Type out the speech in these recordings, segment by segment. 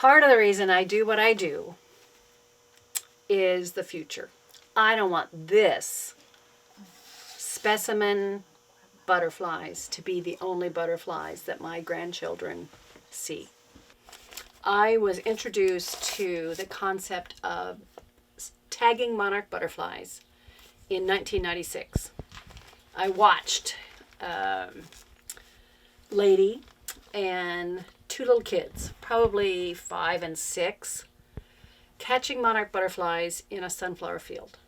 part of the reason I do what I do is the future. I don't want this specimen butterflies to be the only butterflies that my grandchildren see. I was introduced to the concept of tagging monarch butterflies in 1996. I watched lady and two little kids, probably 5 and 6, catching monarch butterflies in a sunflower field.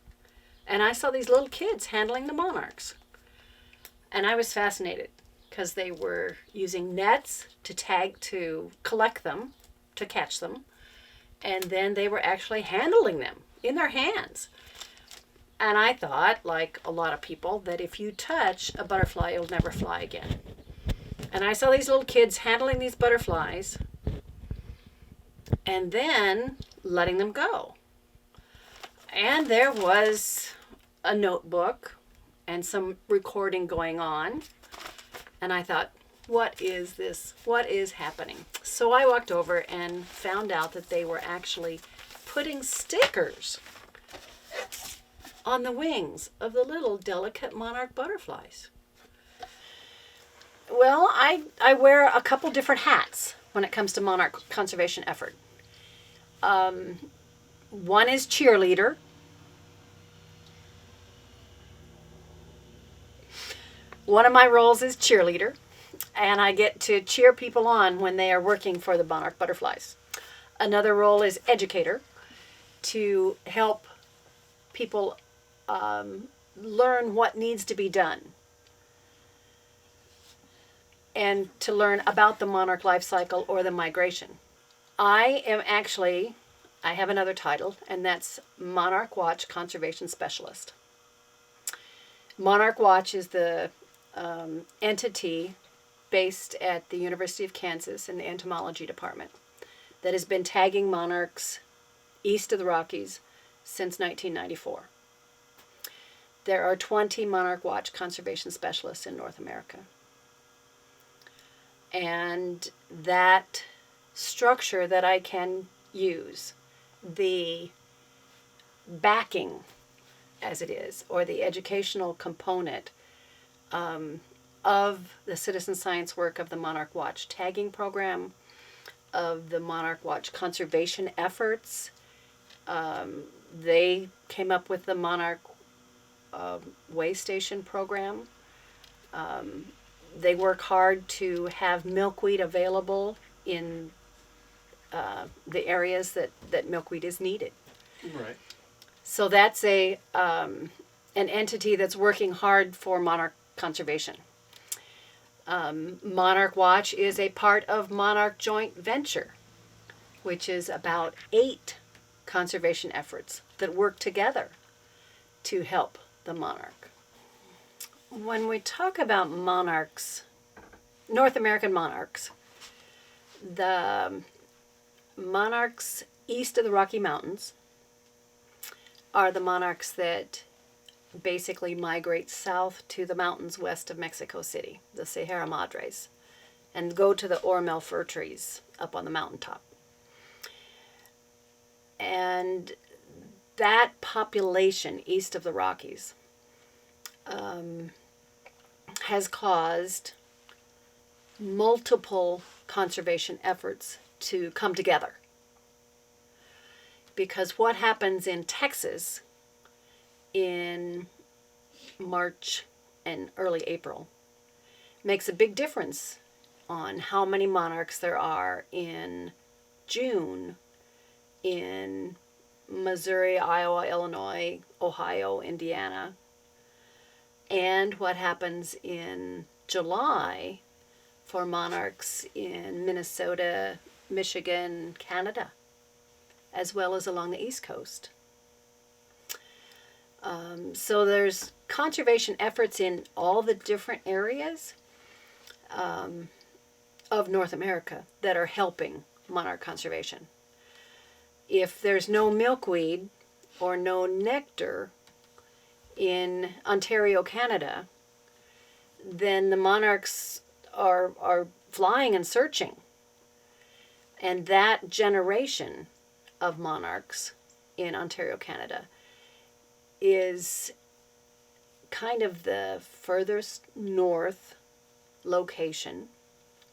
And I saw these little kids handling the monarchs. And I was fascinated because they were using nets to collect them, to catch them. And then they were actually handling them in their hands. And I thought, like a lot of people, that if you touch a butterfly, it'll never fly again. And I saw these little kids handling these butterflies and then letting them go. And there was a notebook and some recording going on. And I thought, what is this? What is happening? So I walked over and found out that they were actually putting stickers on the wings of the little delicate monarch butterflies. Well, I wear a couple different hats when it comes to monarch conservation effort. One is cheerleader. One of my roles is cheerleader, and I get to cheer people on when they are working for the monarch butterflies. Another role is educator, to help people learn what needs to be done and to learn about the monarch life cycle or the migration. I have another title, and that's Monarch Watch Conservation Specialist. Monarch Watch is the entity based at the University of Kansas in the entomology department that has been tagging monarchs east of the Rockies since 1994. There are 20 Monarch Watch conservation specialists in North America. And that structure that I can use, the backing, as it is, or the educational component of the citizen science work of the Monarch Watch tagging program, of the Monarch Watch conservation efforts. They came up with the Monarch Way Station program. They work hard to have milkweed available in the areas that milkweed is needed. Right. So that's an entity that's working hard for monarch conservation. Monarch Watch is a part of Monarch Joint Venture, which is about 8 conservation efforts that work together to help the monarch. When we talk about monarchs, North American monarchs, the monarchs east of the Rocky Mountains are the monarchs that basically migrate south to the mountains west of Mexico City, the Sierra Madres, and go to the Ormel fir trees up on the mountaintop. And that population east of the Rockies has caused multiple conservation efforts to come together. Because what happens in Texas in March and early April makes a big difference on how many monarchs there are in June in Missouri, Iowa, Illinois, Ohio, Indiana, and what happens in July for monarchs in Minnesota, Michigan, Canada, as well as along the East Coast. So there's conservation efforts in all the different areas of North America that are helping monarch conservation. If there's no milkweed or no nectar in Ontario, Canada, then the monarchs are flying and searching. And that generation of monarchs in Ontario, Canada, is kind of the furthest north location.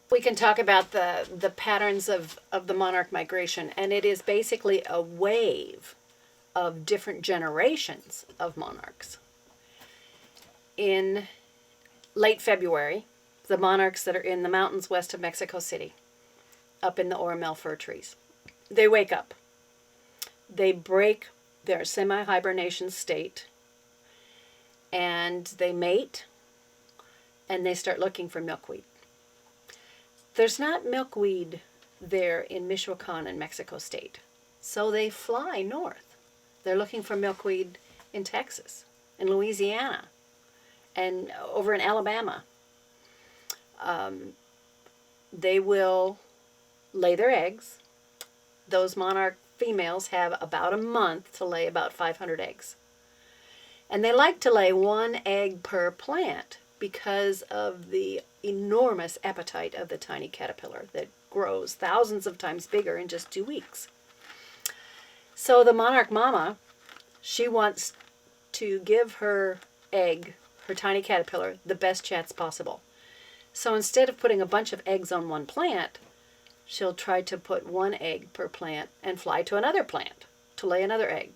We can talk about the patterns of the monarch migration, and it is basically a wave of different generations of monarchs. In late February, the monarchs that are in the mountains west of Mexico City, up in the Oromel fir trees, they wake up. They break their semi-hibernation state, and they mate, and they start looking for milkweed. There's not milkweed there in Michoacan and Mexico State, so they fly north. They're looking for milkweed in Texas, in Louisiana, and over in Alabama. They will lay their eggs. Those monarch females have about a month to lay about 500 eggs. And they like to lay one egg per plant because of the enormous appetite of the tiny caterpillar that grows thousands of times bigger in just 2 weeks. So the monarch mama, she wants to give her egg, her tiny caterpillar, the best chance possible. So instead of putting a bunch of eggs on one plant, she'll try to put one egg per plant and fly to another plant to lay another egg.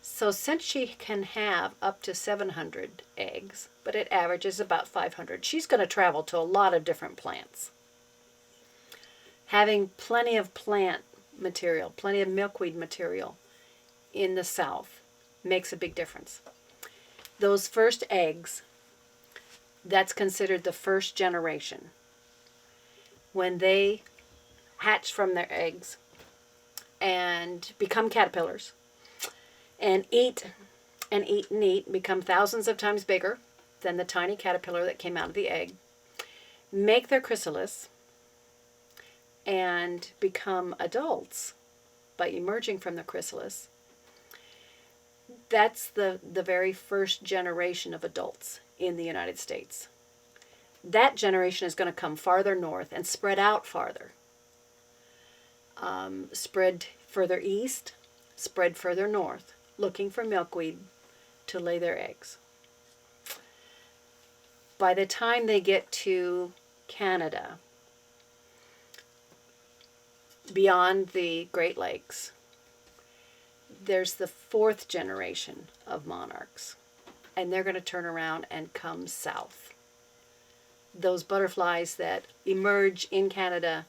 So since she can have up to 700 eggs, but it averages about 500, she's going to travel to a lot of different plants. Having plenty of plant material, plenty of milkweed material in the south makes a big difference. Those first eggs, that's considered the first generation. When they hatch from their eggs and become caterpillars and eat and eat and eat, become thousands of times bigger than the tiny caterpillar that came out of the egg, make their chrysalis, and become adults by emerging from the chrysalis. That's the very first generation of adults in the United States. That generation is going to come farther north and spread out farther. Spread further east, spread further north, looking for milkweed to lay their eggs. By the time they get to Canada, beyond the Great Lakes, there's the fourth generation of monarchs, and they're going to turn around and come south. Those butterflies that emerge in Canada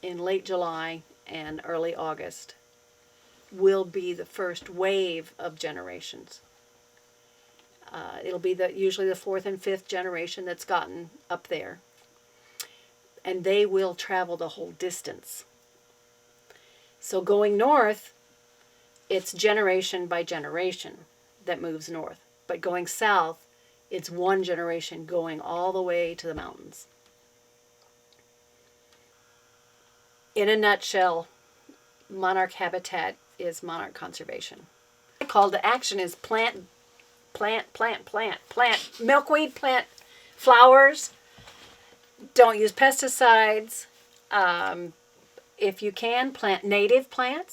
in late July and early August will be the first wave of generations. It'll be usually the fourth and fifth generation that's gotten up there, and they will travel the whole distance. So going north, it's generation by generation that moves north, but going south, it's one generation going all the way to the mountains. In a nutshell, monarch habitat is monarch conservation. The call to action is plant, milkweed, plant flowers. Don't use pesticides. If you can, plant native plants.